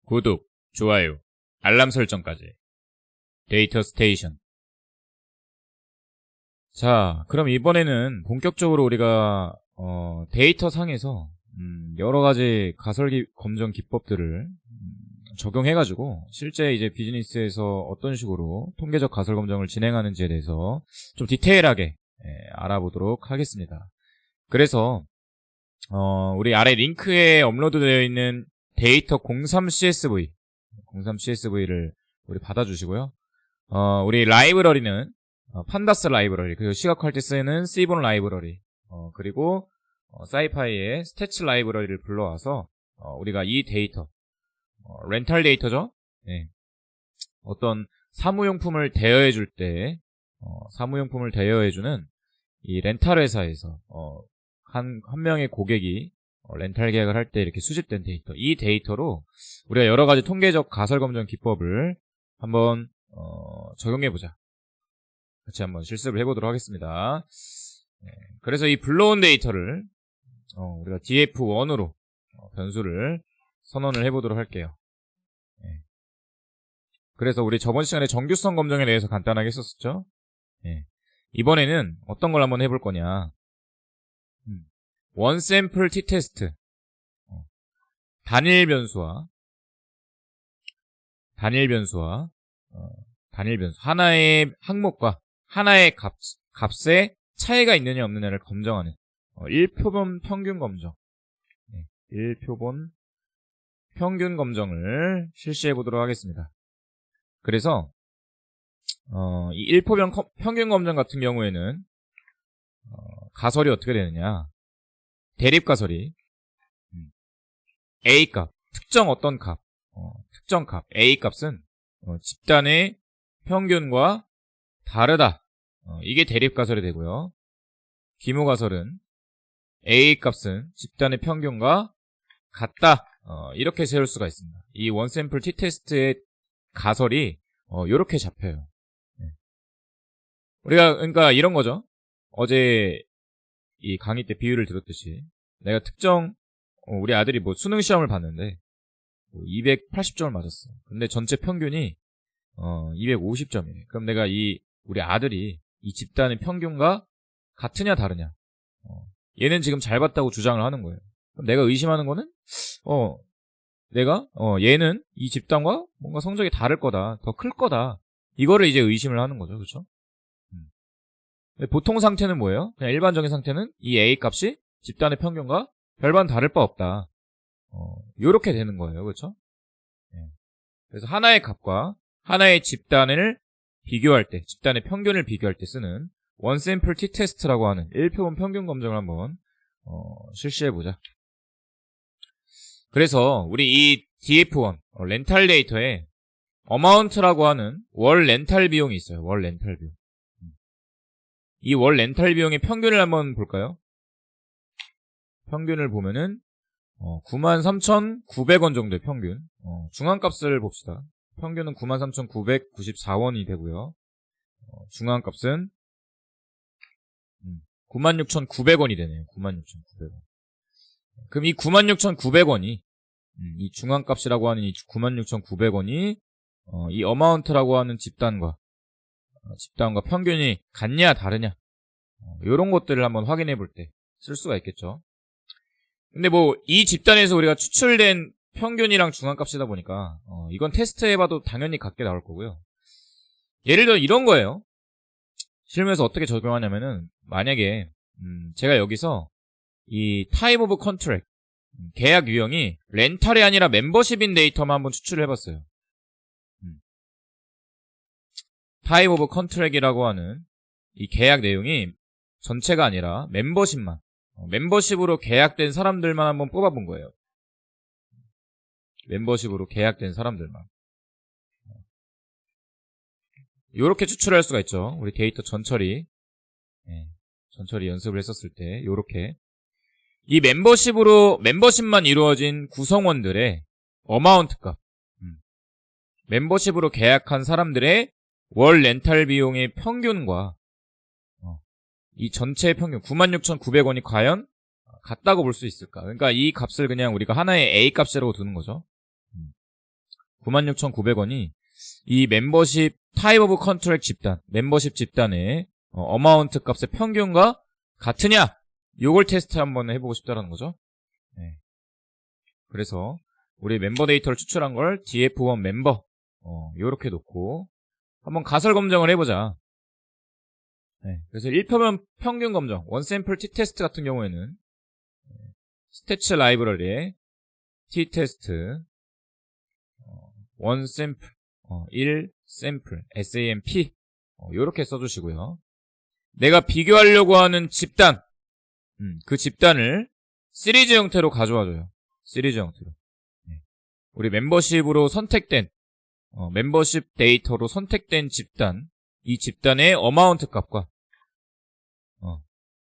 구독, 좋아요, 알람 설정까지. 데이터 스테이션. 자, 그럼 이번에는 본격적으로 우리가 데이터 상에서 여러 가지 가설 검정 기법들을 적용해가지고 실제 이제 비즈니스에서 어떤 식으로 통계적 가설 검정을 진행하는지에 대해서 좀 디테일하게 알아보도록 하겠습니다. 그래서 우리 아래 링크에 업로드되어 있는 데이터 03CSV를 우리 받아주시고요. 우리 라이브러리는 판다스 라이브러리, 그리고 시각화할 때 쓰는 C본 라이브러리, 그리고 사이파이의 스태츠 라이브러리를 불러와서 우리가 이 데이터, 렌탈 데이터죠? 네. 어떤 사무용품을 대여해줄 때 사무용품을 대여해주는 이 렌탈 회사에서 한 명의 고객이 렌탈 계약을 할 때 이렇게 수집된 데이터, 이 데이터로 우리가 여러 가지 통계적 가설 검정 기법을 한번 적용해보자. 같이 한번 실습을 해보도록 하겠습니다. 그래서 이 불러온 데이터를 우리가 df1으로 변수를 선언을 해보도록 할게요. 그래서 우리 저번 시간에 정규성 검정에 대해서 간단하게 했었죠. 이번에는 어떤 걸 한번 해볼 거냐. 원 샘플 t 테스트, 단일 변수 하나의 항목과 하나의 값에 차이가 있느냐 없느냐를 검정하는 1표본 평균 검정, 1표본 평균 검정을 실시해 보도록 하겠습니다. 그래서 이 1표본 평균 검정 같은 경우에는 가설이 어떻게 되느냐, 대립가설이 A값, 특정 어떤 값, 특정 값, A값은 집단의 평균과 다르다. 이게 대립가설이 되고요. 기무가설은 A값은 집단의 평균과 같다. 이렇게 세울 수가 있습니다. 이 원샘플 t테스트의 가설이 이렇게 잡혀요. 우리가 그러니까 이런 거죠. 어제 이 강의 때 비유를 들었듯이 내가 특정 우리 아들이 뭐 수능 시험을 봤는데 280점을 맞았어. 근데 전체 평균이 250점이에요. 그럼 내가 우리 아들이 이 집단의 평균과 같으냐 다르냐, 얘는 지금 잘 봤다고 주장을 하는 거예요. 그럼 내가 의심하는 거는 얘는 이 집단과 뭔가 성적이 다를 거다, 더 클 거다, 이거를 이제 의심을 하는 거죠. 그렇죠? 보통 상태는 뭐예요? 그냥 일반적인 상태는 이 A 값이 집단의 평균과 별반 다를 바 없다. 요렇게 되는 거예요. 그렇죠? 그래서 하나의 값과 하나의 집단을 비교할 때, 집단의 평균을 비교할 때 쓰는 원샘플 t테스트라고 하는 1표본 평균 검정을 한번 실시해보자. 그래서 우리 이 df1 렌탈 데이터에 어마운트라고 하는 월 렌탈 비용이 있어요. 월 렌탈 비용. 이 월 렌탈 비용의 평균을 한번 볼까요? 평균을 보면은 93,900원 정도의 평균. 중앙값을 봅시다. 평균은 93,994원이 되고요. 중앙값은 96,900원이 되네요. 96,900원. 그럼 이 96,900원이 이 중앙값이라고 하는 이 96,900원이 이 어마운트라고 하는 집단과 평균이 같냐 다르냐, 이런 것들을 한번 확인해 볼 때 쓸 수가 있겠죠. 근데 뭐 이 집단에서 우리가 추출된 평균이랑 중앙값이다 보니까 이건 테스트해봐도 당연히 같게 나올 거고요. 예를 들어 이런 거예요. 실무에서 어떻게 적용하냐면은, 만약에 제가 여기서 이 타입 오브 컨트랙, 계약 유형이 렌탈이 아니라 멤버십인 데이터만 한번 추출을 해봤어요. 타입 오브 컨트랙이라고 하는 이 계약 내용이 전체가 아니라 멤버십으로 계약된 사람들만 한번 뽑아본 거예요. 멤버십으로 계약된 사람들만. 요렇게 추출할 수가 있죠. 우리 데이터 전처리 연습을 했었을 때 요렇게 이 멤버십만 이루어진 구성원들의 어마운트 값, 멤버십으로 계약한 사람들의 월 렌탈 비용의 평균과 이 전체의 평균 96,900원이 과연 같다고 볼 수 있을까? 그러니까 이 값을 그냥 우리가 하나의 A 값이라고 두는 거죠. 96,900원이 이 멤버십 타입 오브 컨트랙 집단, 멤버십 집단의 어마운트 값의 평균과 같으냐? 요걸 테스트 한번 해보고 싶다라는 거죠. 네. 그래서 우리 멤버 데이터를 추출한 걸 df1 멤버 요렇게 놓고 한번 가설 검정을 해보자. 네. 그래서 1표면 평균 검정, 원샘플 t테스트 같은 경우에는 스태츠 라이브러리에 t테스트 원샘플 1샘플 SAMP 요렇게 써주시고요. 내가 비교하려고 하는 집단 그 집단을 시리즈 형태로 가져와줘요. 시리즈 형태로. 네. 우리 멤버십으로 선택된 멤버십 데이터로 선택된 집단, 이 집단의 어마운트 값과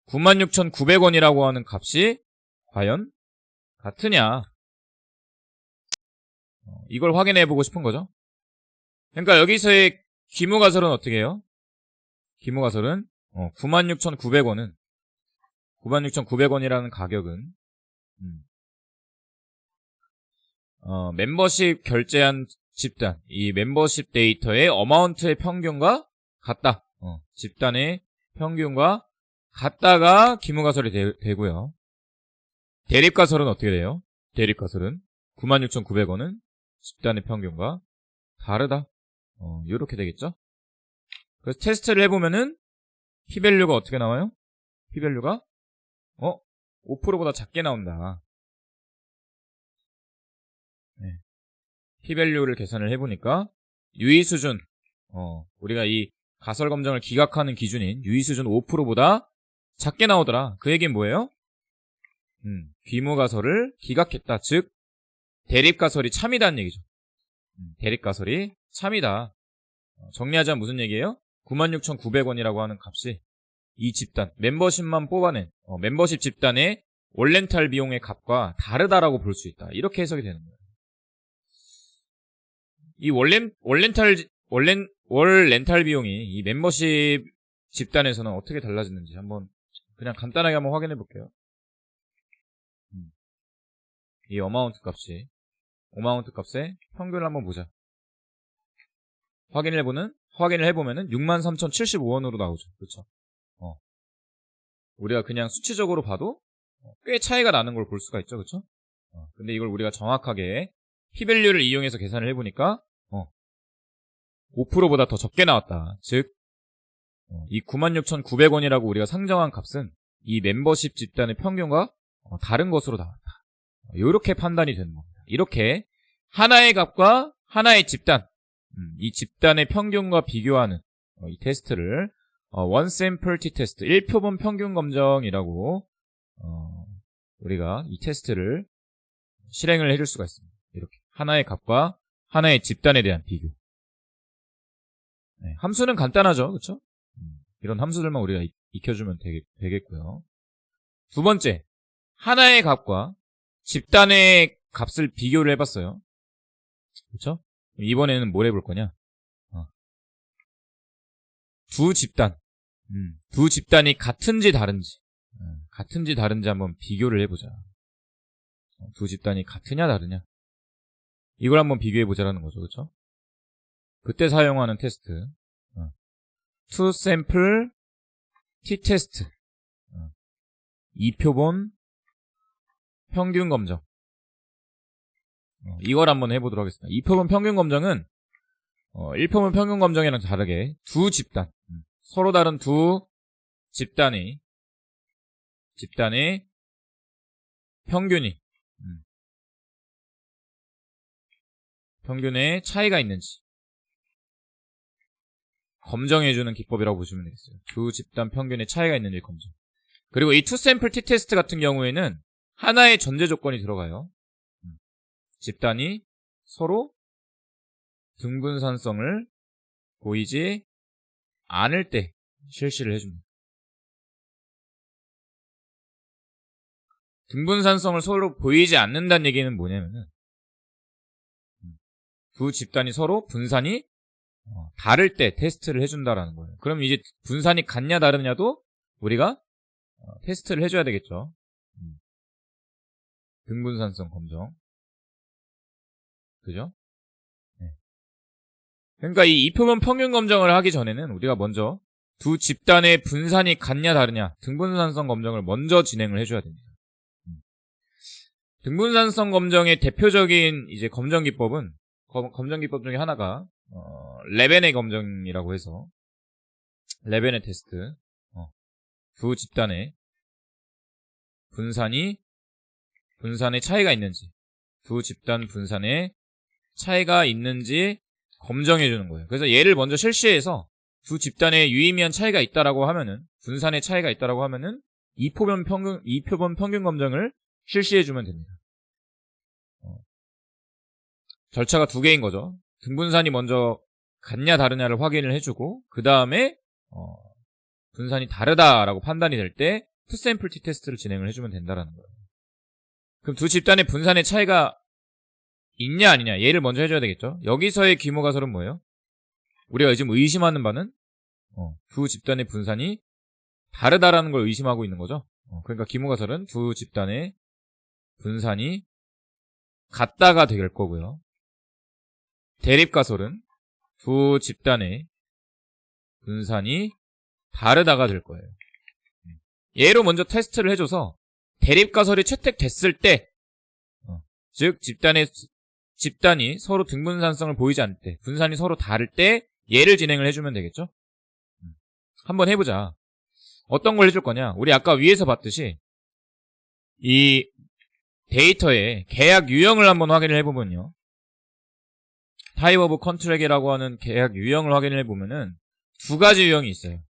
96,900원이라고 하는 값이 과연 같으냐, 이걸 확인해 보고 싶은 거죠. 그러니까 여기서의 기무가설은 어떻게 해요? 기무가설은 96,900원은 96,900원이라는 가격은 멤버십 결제한 집단, 이 멤버십 데이터의 어마운트의 평균과 같다. 집단의 평균과 같다가 기무가설이 되고요. 대립가설은 어떻게 돼요? 대립가설은 96,900원은 집단의 평균과 다르다. 요렇게 되겠죠? 그래서 테스트를 해보면은 P밸류가 어떻게 나와요? P밸류가 5%보다 작게 나온다. 네. P밸류를 계산을 해보니까 유의수준, 우리가 이 가설 검정을 기각하는 기준인 유의수준 5%보다 작게 나오더라. 그 얘기는 뭐예요? 귀무가설을 기각했다. 즉 대립가설이 참이다는 얘기죠. 대립가설이 참이다. 정리하자면 무슨 얘기예요? 96,900원이라고 하는 값이 이 집단, 멤버십만 뽑아낸 멤버십 집단의 월렌탈 비용의 값과 다르다라고 볼 수 있다. 이렇게 해석이 되는 거예요. 이 월 렌탈 비용이 이 멤버십 집단에서는 어떻게 달라지는지 한번 그냥 간단하게 한번 확인해 볼게요. 이 어마운트 값의 평균을 한번 보자. 확인을 해보면은 63,075원으로 나오죠. 그렇죠? 우리가 그냥 수치적으로 봐도 꽤 차이가 나는 걸 볼 수가 있죠. 그렇죠? 근데 이걸 우리가 정확하게 P밸류를 이용해서 계산을 해보니까 5%보다 더 적게 나왔다. 즉 이 96,900원이라고 우리가 상정한 값은 이 멤버십 집단의 평균과 다른 것으로 나왔다. 이렇게 판단이 되는 겁니다. 이렇게 하나의 값과 하나의 집단, 이 집단의 평균과 비교하는 이 테스트를 원샘플 t테스트, 1표본 평균 검정이라고 우리가 이 테스트를 실행을 해줄 수가 있습니다. 이렇게 하나의 값과 하나의 집단에 대한 비교. 네, 함수는 간단하죠, 그렇죠? 이런 함수들만 우리가 익혀주면 되겠고요. 두 번째, 하나의 값과 집단의 값을 비교를 해봤어요. 그렇죠? 이번에는 뭘 해볼 거냐? 두 집단이 같은지 다른지 한번 비교를 해보자. 두 집단이 같으냐 다르냐? 이걸 한번 비교해보자라는 거죠, 그렇죠? 그때 사용하는 테스트, 투샘플 t테스트, 2표본 평균 검정. 이걸 한번 해보도록 하겠습니다. 2표본 평균 검정은 1표본 평균 검정이랑 다르게 두 집단, 서로 다른 두 집단의 평균의 차이가 있는지 검정해주는 기법이라고 보시면 되겠어요. 두 집단 평균의 차이가 있는지 검정. 그리고 이 투샘플 t테스트 같은 경우에는 하나의 전제 조건이 들어가요. 집단이 서로 등분산성을 보이지 않을 때 실시를 해줍니다. 등분산성을 서로 보이지 않는다는 얘기는 뭐냐면은 두 집단이 서로 분산이 다를 때 테스트를 해준다라는 거예요. 그럼 이제 분산이 같냐 다르냐도 우리가 테스트를 해줘야 되겠죠. 등분산성 검정. 그죠? 그러니까 이 이표본 평균 검정을 하기 전에는 우리가 먼저 두 집단의 분산이 같냐 다르냐 등분산성 검정을 먼저 진행을 해줘야 됩니다. 등분산성 검정의 대표적인 이제 검정 기법은 검정 기법 중에 하나가 레베네 검정이라고 해서 레베네 테스트 두 집단의 분산의 차이가 있는지 두 집단 분산의 차이가 있는지 검정해 주는 거예요. 그래서 얘를 먼저 실시해서 두 집단의 유의미한 차이가 있다라고 하면은 분산의 차이가 있다라고 하면은 이표본 평균 검정을 실시해 주면 됩니다. 절차가 두 개인 거죠. 등분산이 먼저 같냐 다르냐를 확인을 해주고 그 다음에 분산이 다르다라고 판단이 될 때 투샘플 T 테스트를 진행을 해주면 된다라는 거예요. 그럼 두 집단의 분산의 차이가 있냐 아니냐 얘를 먼저 해줘야 되겠죠. 여기서의 귀모가설은 뭐예요? 우리가 지금 의심하는 바는 두 집단의 분산이 다르다라는 걸 의심하고 있는 거죠. 그러니까 귀모가설은 두 집단의 분산이 같다가 될 거고요. 대립가설은 두 집단의 분산이 다르다가 될 거예요. 얘로 먼저 테스트를 해줘서 대립가설이 채택됐을 때, 즉 집단이 서로 등분산성을 보이지 않을 때, 분산이 서로 다를 때 얘를 진행을 해주면 되겠죠? 한번 해보자. 어떤 걸 해줄 거냐? 우리 아까 위에서 봤듯이 이 데이터의 계약 유형을 한번 확인을 해보면요. 타입 오브 컨트랙이라고 하는 계약 유형을 확인을 해보면은 두 가지 유형이 있어요.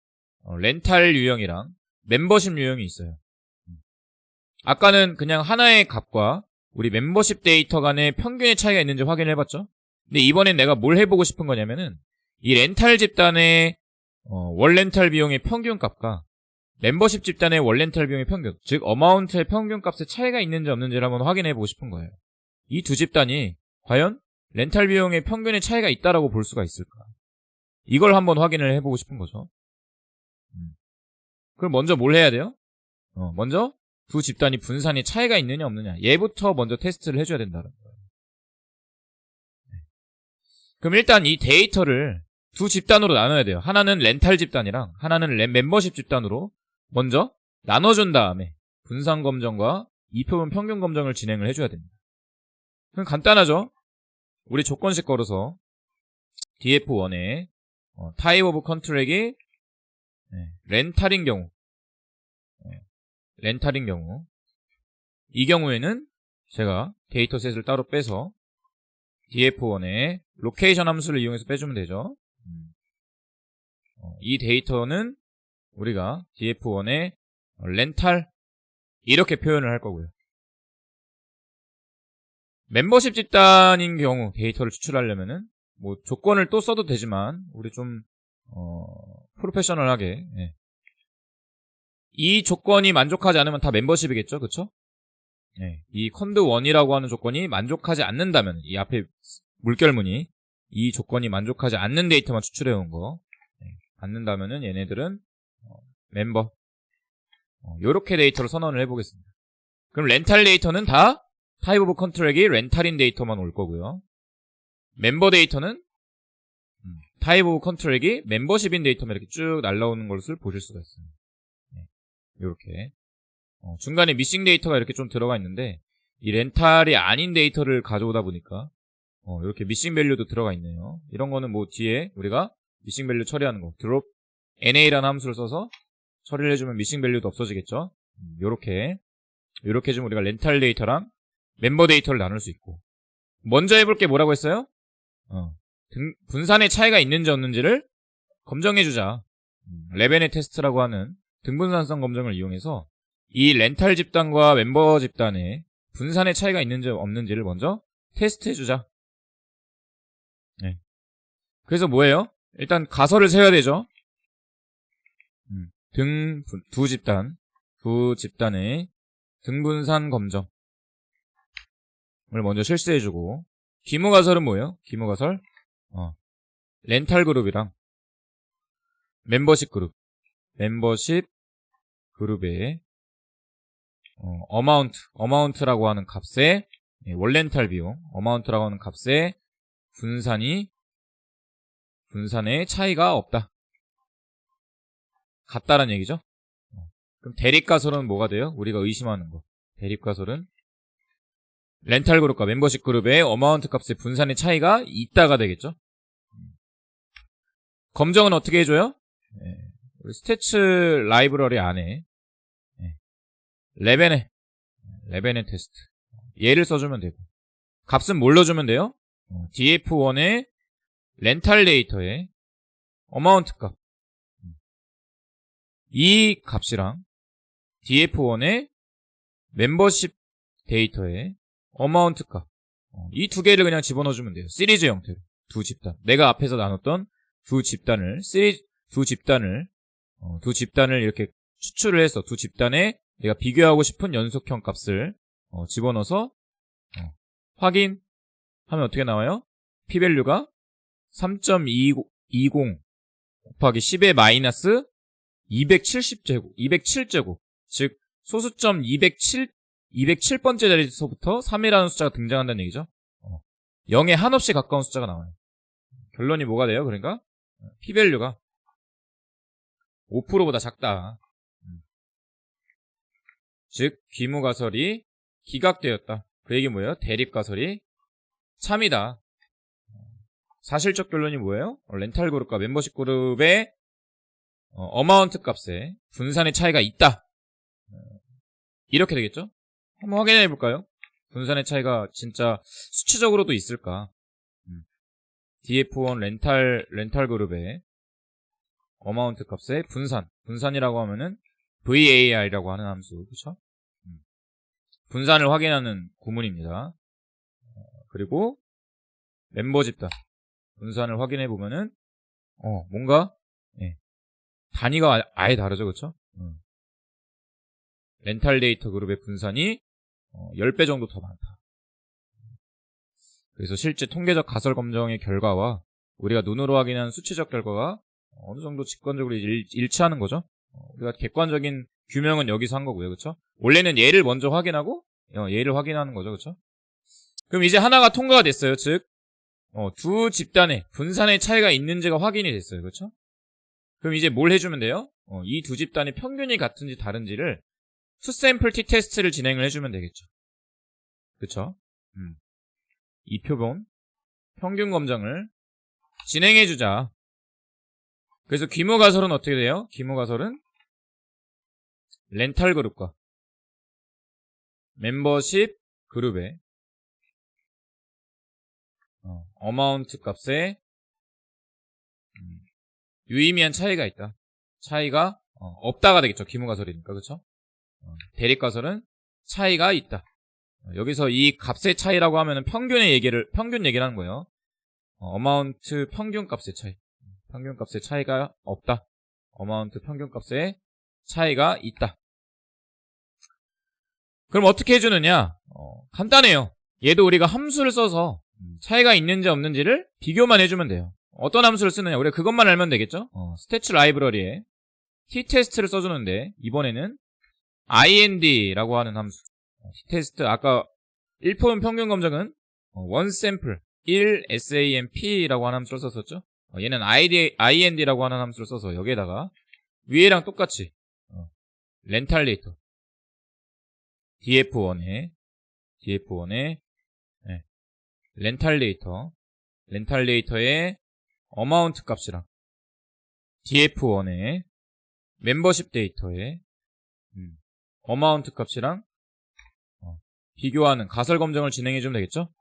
렌탈 유형이랑 멤버십 유형이 있어요. 아까는 그냥 하나의 값과 우리 멤버십 데이터 간의 평균의 차이가 있는지 확인을 해봤죠. 근데 이번엔 내가 뭘 해보고 싶은 거냐면은 이 렌탈 집단의 월 렌탈 비용의 평균 값과 멤버십 집단의 월 렌탈 비용의 평균, 즉 어마운트의 평균 값의 차이가 있는지 없는지를 한번 확인해보고 싶은 거예요. 이 두 집단이 과연 렌탈 비용의 평균의 차이가 있다라고 볼 수가 있을까? 이걸 한번 확인을 해보고 싶은 거죠. 그럼 먼저 뭘 해야 돼요? 먼저 두 집단이 분산이 차이가 있느냐 없느냐 얘부터 먼저 테스트를 해줘야 된다는 거예요. 그럼 일단 이 데이터를 두 집단으로 나눠야 돼요. 하나는 렌탈 집단이랑 하나는 멤버십 집단으로 먼저 나눠준 다음에 분산 검정과 이표본 평균 검정을 진행을 해줘야 됩니다. 그럼 간단하죠? 우리 조건식 걸어서 DF1에 타입 오브 컨트랙이 렌탈인 경우 이 경우에는 제가 데이터셋을 따로 빼서 df1에 로케이션 함수를 이용해서 빼주면 되죠. 이 데이터는 우리가 df1에 렌탈 이렇게 표현을 할 거고요. 멤버십 집단인 경우 데이터를 추출하려면은 뭐 조건을 또 써도 되지만 우리 좀 프로페셔널하게 이 조건이 만족하지 않으면 다 멤버십이겠죠, 그쵸? 이 컨드1이라고 하는 조건이 만족하지 않는다면 이 앞에 물결무늬 이 조건이 만족하지 않는 데이터만 추출해온 거 않는다면은 얘네들은 멤버 요렇게 데이터를 선언을 해보겠습니다. 그럼 렌탈 데이터는 다 타입 오브 컨트랙이 렌탈인 데이터만 올 거고요. 멤버 데이터는 타입 오브 컨트랙이 멤버십인 데이터만 이렇게 쭉 날라오는 것을 보실 수가 있어요. 요렇게 중간에 미싱 데이터가 이렇게 좀 들어가 있는데 이 렌탈이 아닌 데이터를 가져오다 보니까 이렇게 미싱 밸류도 들어가 있네요. 이런 거는 뭐 뒤에 우리가 미싱 밸류 처리하는 거 드롭 NA라는 함수를 써서 처리를 해주면 미싱 밸류도 없어지겠죠. 요렇게 좀 우리가 렌탈 데이터랑 멤버 데이터를 나눌 수 있고 먼저 해볼 게 뭐라고 했어요? 분산의 차이가 있는지 없는지를 검정해주자. 레베네 테스트라고 하는 등분산성 검정을 이용해서 이 렌탈 집단과 멤버 집단의 분산의 차이가 있는지 없는지를 먼저 테스트해주자. 그래서 뭐예요? 일단 가설을 세워야 되죠. 두 집단의 등분산 검정을 먼저 실시해주고 기무가설은 뭐예요? 기무가설 렌탈 그룹이랑 멤버십 그룹의 어마운트라고 하는 값의 월 렌탈 비용 어마운트라고 하는 값의 분산이 분산의 차이가 없다. 같다란 얘기죠. 그럼 대립가설은 뭐가 돼요? 우리가 의심하는 거. 대립가설은 렌탈 그룹과 멤버십 그룹의 어마운트 값의 분산의 차이가 있다가 되겠죠. 검정은 어떻게 해줘요? 우리 스태츠 라이브러리 안에 레베네 테스트 얘를 써주면 되고, 값은 뭘 넣어주면 돼요? df1의 렌탈 데이터의 어마운트 값, 이 값이랑 df1의 멤버십 데이터의 어마운트 값, 이 두 개를 그냥 집어넣어주면 돼요. 시리즈 형태로 두 집단, 내가 앞에서 나눴던 두 집단을 이렇게 추출을 해서 두 집단에 내가 비교하고 싶은 연속형 값을 집어넣어서 확인하면 어떻게 나와요? p밸류가 3.20 곱하기 10의 마이너스 207제곱, 즉 소수점 207번째 자리에서부터 3이라는 숫자가 등장한다는 얘기죠. 0에 한없이 가까운 숫자가 나와요. 결론이 뭐가 돼요? 그러니까 p밸류가 5%보다 작다. 즉 귀무가설이 기각되었다. 그 얘기 뭐예요? 대립가설이 참이다. 사실적 결론이 뭐예요? 렌탈 그룹과 멤버십 그룹의 어마운트 값에 분산의 차이가 있다. 이렇게 되겠죠? 한번 확인해 볼까요? 분산의 차이가 진짜 수치적으로도 있을까? df1 렌탈 그룹의 어마운트 값의 분산이라고 하면은 VAR이라고 하는 함수, 그쵸? 분산을 확인하는 구문입니다. 그리고 멤버 집단 분산을 확인해 보면은 뭔가 단위가 아예 다르죠, 그쵸? 렌탈 데이터 그룹의 분산이 10배 정도 더 많다. 그래서 실제 통계적 가설 검정의 결과와 우리가 눈으로 확인한 수치적 결과가 어느 정도 직관적으로 일치하는 거죠. 우리가 객관적인 규명은 여기서 한 거고요, 그쵸? 원래는 얘를 먼저 확인하고 얘를 확인하는 거죠, 그쵸? 그럼 이제 하나가 통과가 됐어요. 즉 두 집단의 분산의 차이가 있는지가 확인이 됐어요, 그쵸? 그럼 이제 뭘 해주면 돼요? 이 두 집단의 평균이 같은지 다른지를 투샘플 t-테스트를 진행을 해주면 되겠죠, 그쵸? 이 표본 평균 검정을 진행해주자. 그래서 귀무가설은 어떻게 돼요? 귀무가설은 렌탈 그룹과 멤버십 그룹의 어마운트 값에 유의미한 차이가 있다. 차이가 없다가 되겠죠. 귀무가설이니까, 그쵸? 대립가설은 차이가 있다. 여기서 이 값의 차이라고 하면은 평균 얘기를 하는 거예요. 어마운트 평균 값의 차이. 평균 값의 차이가 없다. 어마운트 평균 값의 차이가 있다. 그럼 어떻게 해주느냐? 간단해요. 얘도 우리가 함수를 써서 차이가 있는지 없는지를 비교만 해주면 돼요. 어떤 함수를 쓰느냐? 우리가 그것만 알면 되겠죠? 스태츠 라이브러리에 t-테스트를 써주는데 이번에는 ind라고 하는 함수. t-테스트 아까 1포는 평균 검정은 onSample 1 SAMP라고 하는 함수를 썼었죠? 얘는 ind라고 하는 함수를 써서 여기에다가 위에랑 똑같이 렌탈 데이터 df1의 렌탈 데이터의 어마운트 값이랑 df1의 멤버십 데이터의 어마운트 값이랑 비교하는 가설 검정을 진행해주면 되겠죠?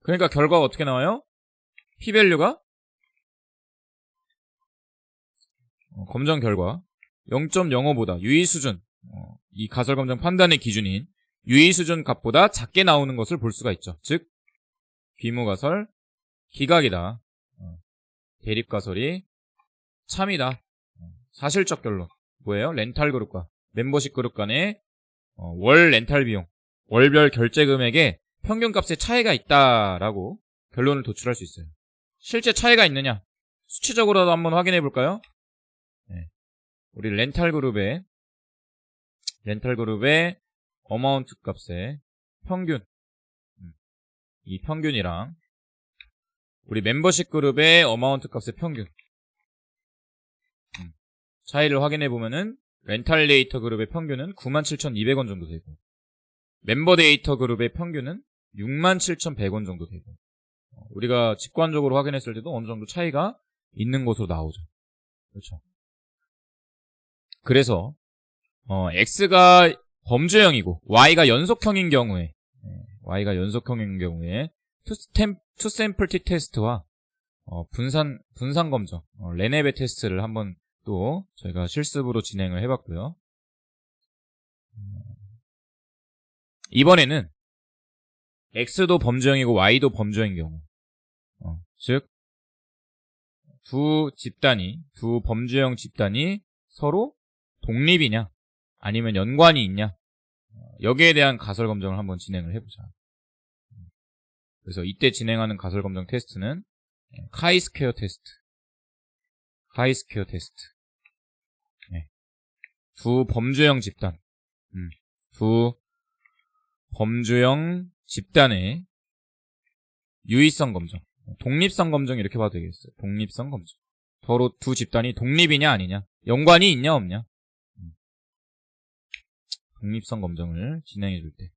그러니까 결과가 어떻게 나와요? p밸류가 검정 결과 0.05보다 유의수준, 이 가설 검정 판단의 기준인 유의수준 값보다 작게 나오는 것을 볼 수가 있죠. 즉 귀무가설 기각이다. 대립가설이 참이다. 사실적 결론 뭐예요? 렌탈 그룹과 멤버십 그룹 간의 월 렌탈 비용, 월별 결제 금액의 평균값의 차이가 있다라고 결론을 도출할 수 있어요. 실제 차이가 있느냐? 수치적으로도 한번 확인해 볼까요? 우리 렌탈 그룹의 어마운트 값의 평균, 이 평균이랑 우리 멤버십 그룹의 어마운트 값의 평균. 차이를 확인해 보면은 렌탈 데이터 그룹의 평균은 97,200원 정도 되고 멤버 데이터 그룹의 평균은 67,100원 정도 되고 우리가 직관적으로 확인했을 때도 어느 정도 차이가 있는 것으로 나오죠. 그렇죠. 그래서 X가 범주형이고 Y가 연속형인 경우에 투 샘플 티 테스트와 분산 검정 레네베 테스트를 한번 또 저희가 실습으로 진행을 해봤고요. 이번에는 X도 범주형이고 Y도 범주형인 경우 즉 두 범주형 집단이 서로 독립이냐 아니면 연관이 있냐 여기에 대한 가설 검정을 한번 진행을 해보자. 그래서 이때 진행하는 가설 검정 테스트는 카이스퀘어 테스트. 네. 두 범주형 집단의 유의성 검정, 독립성 검정 이렇게 봐도 되겠어요. 독립성 검정. 서로 두 집단이 독립이냐 아니냐, 연관이 있냐 없냐. 독립성 검정을 진행해 줄 때.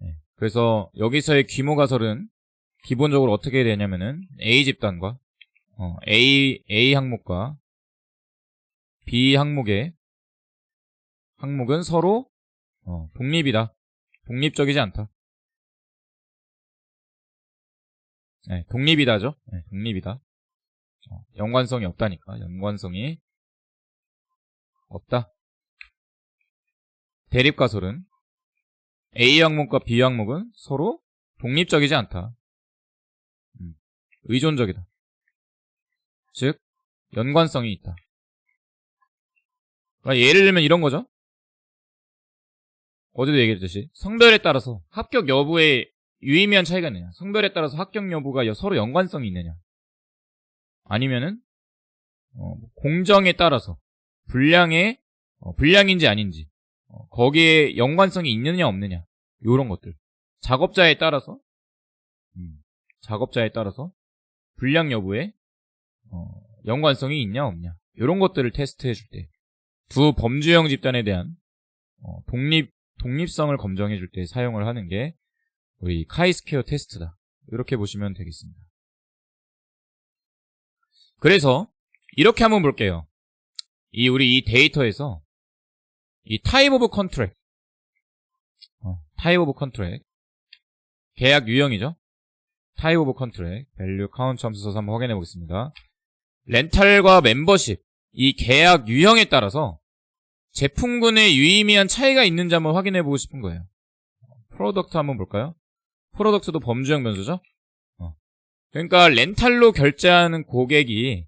네. 그래서 여기서의 규모 가설은 기본적으로 어떻게 되냐면은 A 집단과 A 항목과 B 항목은 서로 독립이다. 독립적이지 않다. 네, 독립이다죠. 네, 독립이다. 연관성이 없다니까. 연관성이 없다. 대립가설은 A 항목과 B 항목은 서로 독립적이지 않다. 의존적이다. 즉 연관성이 있다. 그러니까 예를 들면 이런 거죠. 어제도 얘기했듯이 성별에 따라서 합격 여부에 유의미한 차이가 있느냐, 성별에 따라서 합격 여부가 서로 연관성이 있느냐, 아니면은 공정에 따라서 불량인지 아닌지 거기에 연관성이 있느냐 없느냐 요런 것들, 작업자에 따라서 불량 여부에 연관성이 있냐 없냐 요런 것들을 테스트해 줄 때 두 범주형 집단에 대한 독립성을 검정해 줄 때 사용을 하는 게 우리 카이스퀘어 테스트다. 이렇게 보시면 되겠습니다. 그래서 이렇게 한번 볼게요. 우리 이 데이터에서 이 타입 오브 컨트랙트, 계약 유형이죠. 타입 오브 컨트랙트, 밸류 카운트 함수 써서 한번 확인해 보겠습니다. 렌탈과 멤버십, 이 계약 유형에 따라서 제품군의 유의미한 차이가 있는지 한번 확인해 보고 싶은 거예요. 프로덕트 한번 볼까요? 프로덕트도 범주형 변수죠. 그러니까 렌탈로 결제하는 고객이랑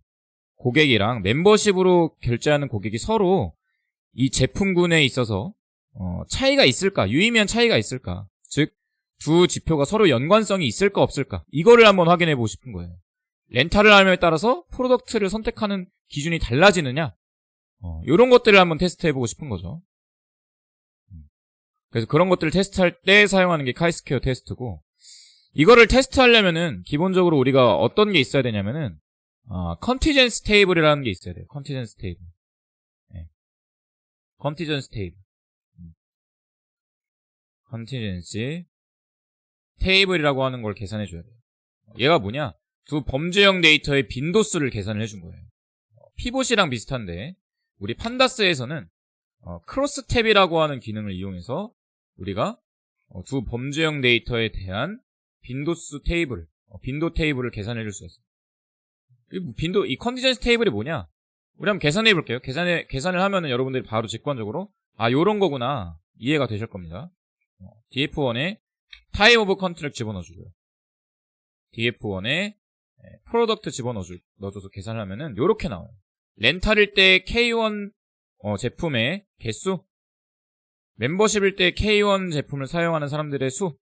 멤버십으로 결제하는 고객이 서로 이 제품군에 있어서 차이가 있을까? 유의미한 차이가 있을까? 즉 두 지표가 서로 연관성이 있을까 없을까? 이거를 한번 확인해 보고 싶은 거예요. 렌탈을 함에 따라서 프로덕트를 선택하는 기준이 달라지느냐? 이런 것들을 한번 테스트해 보고 싶은 거죠. 그래서 그런 것들을 테스트할 때 사용하는 게 카이스퀘어 테스트고, 이거를 테스트하려면은 기본적으로 우리가 어떤 게 있어야 되냐면은 컨티전스 테이블이라는 게 있어야 돼요. 컨티전스 테이블. 네. 컨티전스 테이블. 컨티전시 테이블이라고 하는 걸 계산해 줘야 돼요. 얘가 뭐냐? 두 범주형 데이터의 빈도수를 계산을 해준 거예요. 피봇이랑 비슷한데 우리 판다스에서는 크로스 탭이라고 하는 기능을 이용해서 우리가 두 범주형 데이터에 대한 빈도수 테이블, 빈도 테이블을 계산해 줄 수가 있어요. 이 컨디션스 테이블이 뭐냐? 우리 한번 계산해 볼게요. 계산을 하면은 여러분들이 바로 직관적으로 요런 거구나 이해가 되실 겁니다. DF1에 타입 오브 컨트랙트 집어넣어주고요. DF1에 프로덕트 넣어줘서 계산을 하면은 요렇게 나와요. 렌탈일 때 K1 제품의 개수, 멤버십일 때 K1 제품을 사용하는 사람들의 수,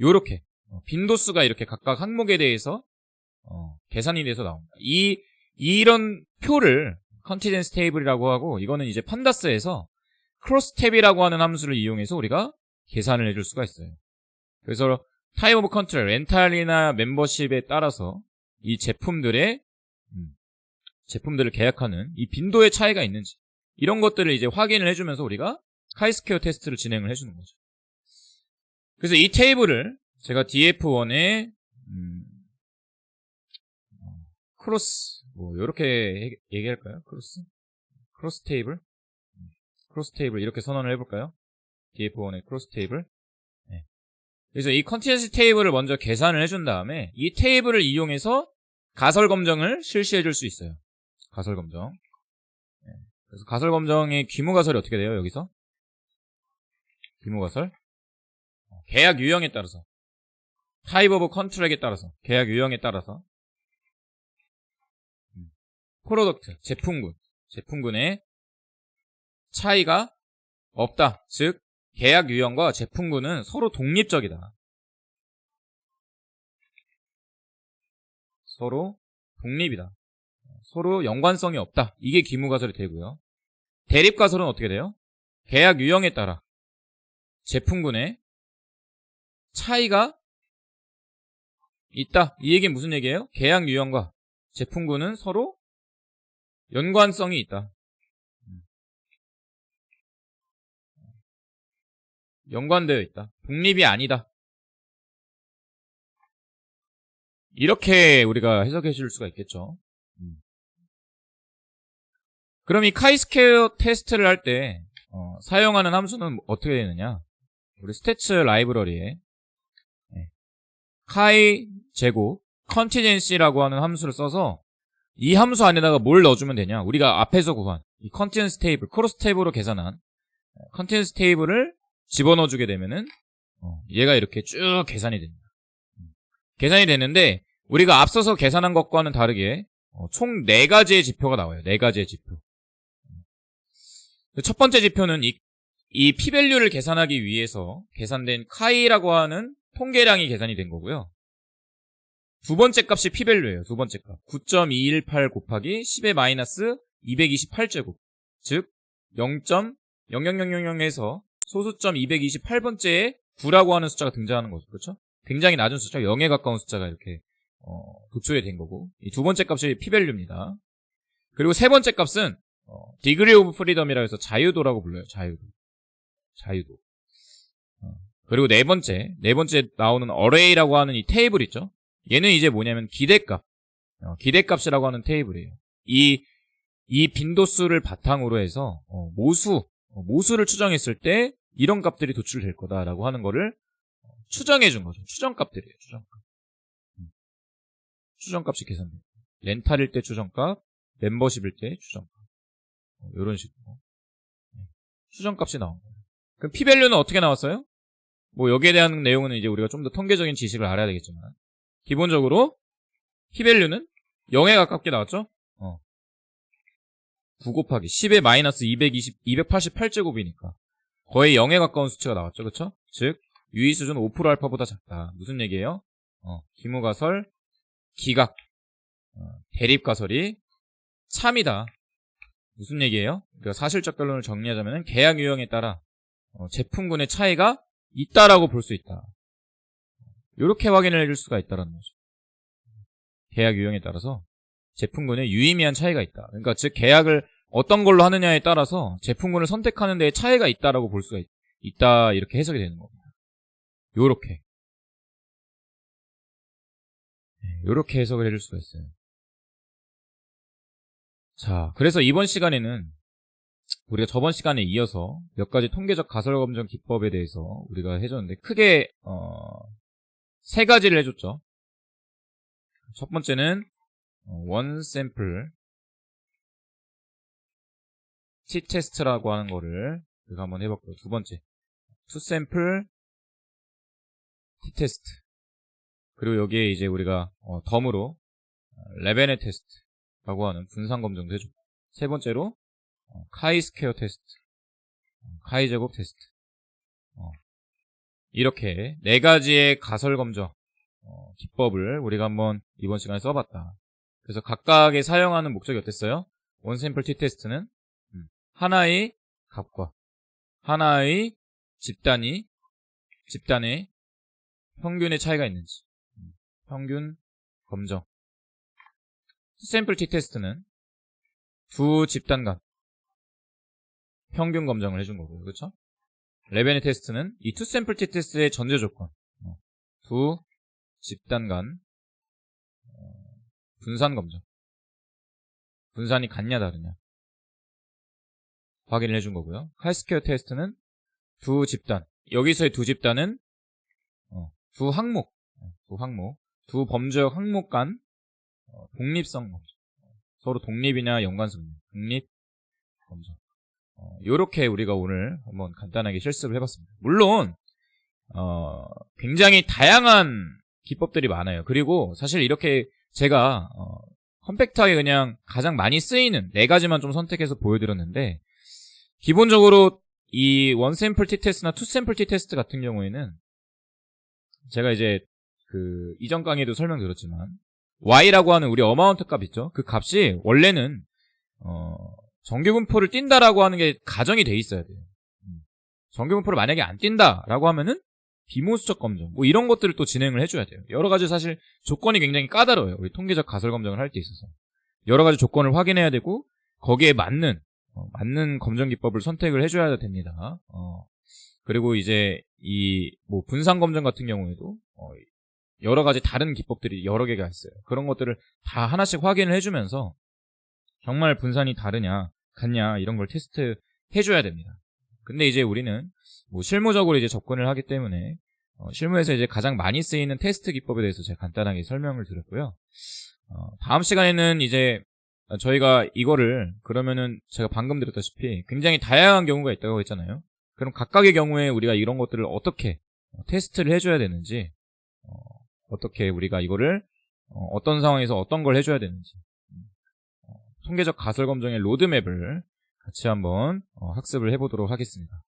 요렇게 빈도수가 이렇게 각각 항목에 대해서 계산이 돼서 나옵니다. 이런 표를 컨티전스 테이블이라고 하고, 이거는 이제 판다스에서 크로스 탭이라고 하는 함수를 이용해서 우리가 계산을 해줄 수가 있어요. 그래서 타입 오브 컨트랙트, 렌탈이나 멤버십에 따라서 이 제품들을 계약하는 이 빈도의 차이가 있는지 이런 것들을 이제 확인을 해주면서 우리가 카이스퀘어 테스트를 진행을 해주는 거죠. 그래서 이 테이블을 제가 df1에 크로스 뭐 이렇게 얘기할까요? 크로스 테이블 이렇게 선언을 해볼까요? df1의 크로스 테이블. 네. 그래서 이 컨티전시 테이블을 먼저 계산을 해준 다음에 이 테이블을 이용해서 가설 검정을 실시해 줄 수 있어요. 가설 검정. 네. 그래서 가설 검정의 규모 가설이 어떻게 돼요? 여기서 규모 가설 계약 유형에 따라서 타입 오브 컨트랙에 따라서 계약 유형에 따라서 프로덕트 제품군의 차이가 없다. 즉 계약 유형과 제품군은 서로 독립적이다. 서로 독립이다. 서로 연관성이 없다. 이게 기무가설이 되고요. 대립가설은 어떻게 돼요? 계약 유형에 따라 제품군의 차이가 있다. 이 얘기는 무슨 얘기예요? 계약 유형과 제품군은 서로 연관성이 있다. 연관되어 있다. 독립이 아니다. 이렇게 우리가 해석해 줄 수가 있겠죠. 그럼 이 카이스퀘어 테스트를 할 때 사용하는 함수는 어떻게 되느냐? 우리 스태츠 라이브러리에 카이 제곱 컨티전시라고 하는 함수를 써서 이 함수 안에다가 뭘 넣어주면 되냐? 우리가 앞에서 구한 이 컨티전시 테이블, 크로스 탭으로 계산한 컨티전시 테이블을 집어넣어주게 되면은 얘가 이렇게 쭉 계산이 됩니다. 계산이 되는데 우리가 앞서서 계산한 것과는 다르게 총 4가지의 지표가 나와요. 4가지의 지표. 첫 번째 지표는 이 p-밸류를 계산하기 위해서 계산된 카이라고 하는 통계량이 계산이 된 거고요. 두 번째 값이 p-밸류예요. 두 번째 값. 9.218 곱하기 10의 마이너스 228제곱. 즉 0.00000에서 소수점 228번째에 9라고 하는 숫자가 등장하는 거죠. 그렇죠? 굉장히 낮은 숫자, 0에 가까운 숫자가 이렇게 도출이 된 거고, 이 두 번째 값이 p-밸류입니다. 그리고 세 번째 값은 degree of freedom이라고 해서 자유도라고 불러요. 자유도. 그리고 네 번째 나오는 array라고 하는 이 테이블 있죠? 얘는 이제 뭐냐면 기대값이라고 하는 테이블이에요. 이 빈도수를 바탕으로 해서 모수를 추정했을 때 이런 값들이 도출될 거다라고 하는 거를 추정해 준 거죠. 추정값들이에요. 추정값이 계산돼요. 렌탈일 때 추정값, 멤버십일 때 추정값. 이런 식으로 추정값이 나온 거예요. 그럼 p-밸류는 어떻게 나왔어요? 뭐 여기에 대한 내용은 이제 우리가 좀 더 통계적인 지식을 알아야 되겠지만 기본적으로 p-밸류는 0에 가깝게 나왔죠? 9 곱하기 10의 마이너스 288제곱이니까 거의 0에 가까운 수치가 나왔죠. 그쵸? 즉 유의수준 5% 알파보다 작다. 무슨 얘기예요? 기무가설, 기각, 대립가설이 참이다. 무슨 얘기예요? 그러니까 사실적 결론을 정리하자면 계약 유형에 따라 제품군의 차이가 있다라고 볼 수 있다. 이렇게 확인을 해줄 수가 있다는 거죠. 계약 유형에 따라서 제품군에 유의미한 차이가 있다. 그러니까 즉 계약을 어떤 걸로 하느냐에 따라서 제품군을 선택하는 데에 차이가 있다라고 볼 수가 있다. 이렇게 해석이 되는 겁니다. 요렇게 해석을 해줄 수가 있어요. 자, 그래서 이번 시간에는 우리가 저번 시간에 이어서 몇 가지 통계적 가설 검정 기법에 대해서 우리가 해줬는데 크게 3가지를 해줬죠. 첫 번째는 원 샘플 t-테스트라고 하는 거를 우리가 한번 해봤고요. 두 번째 투 샘플 t-테스트, 그리고 여기에 이제 우리가 덤으로 레베네 테스트라고 하는 분산 검정도 해줬고, 세 번째로 카이스퀘어 테스트, 카이 제곱 테스트, 이렇게 4가지의 가설 검정 기법을 우리가 한번 이번 시간에 써봤다. 그래서 각각의 사용하는 목적이 어땠어요? 원샘플 t-테스트는 하나의 값과 하나의 집단의 평균의 차이가 있는지, 평균 검정, 투샘플 t-테스트는 두 집단 간 평균 검정을 해준 거고요. 그렇죠? 레베네 테스트는 이 투샘플 t-테스트의 전제 조건, 두 집단 간 분산 검정, 분산이 같냐 다르냐 확인을 해준 거고요. 카이스퀘어 테스트는 두 집단, 여기서의 두 집단은 두 항목, 두 범죄적 항목 간 독립성 검정, 서로 독립이냐 연관성, 독립 검정. 요렇게 우리가 오늘 한번 간단하게 실습을 해봤습니다. 물론 굉장히 다양한 기법들이 많아요. 그리고 사실 이렇게 제가 컴팩트하게 그냥 가장 많이 쓰이는 4가지만 좀 선택해서 보여드렸는데, 기본적으로 이 원샘플 t-테스트나 투샘플 t-테스트 같은 경우에는 제가 이제 그 이전 강의에도 설명드렸지만 y라고 하는 우리 어마운트 값 있죠? 그 값이 원래는 정규분포를 띈다라고 하는 게 가정이 돼 있어야 돼요. 정규분포를 만약에 안 띈다라고 하면은 비모수적 검정, 뭐 이런 것들을 또 진행을 해줘야 돼요. 여러 가지 사실 조건이 굉장히 까다로워요. 우리 통계적 가설 검정을 할 때 있어서 여러 가지 조건을 확인해야 되고 거기에 맞는 검정 기법을 선택을 해줘야 됩니다. 그리고 이제 이 뭐 분산 검정 같은 경우에도 여러 가지 다른 기법들이 여러 개가 있어요. 그런 것들을 다 하나씩 확인을 해주면서 정말 분산이 다르냐 같냐 이런 걸 테스트 해줘야 됩니다. 근데 이제 우리는 뭐 실무적으로 이제 접근을 하기 때문에 실무에서 이제 가장 많이 쓰이는 테스트 기법에 대해서 제가 간단하게 설명을 드렸고요. 다음 시간에는 이제 저희가 이거를 그러면은 제가 방금 드렸다시피 굉장히 다양한 경우가 있다고 했잖아요. 그럼 각각의 경우에 우리가 이런 것들을 어떻게 테스트를 해줘야 되는지, 어떻게 우리가 이거를 어떤 상황에서 어떤 걸 해줘야 되는지, 통계적 가설 검정의 로드맵을 같이 한번 학습을 해보도록 하겠습니다.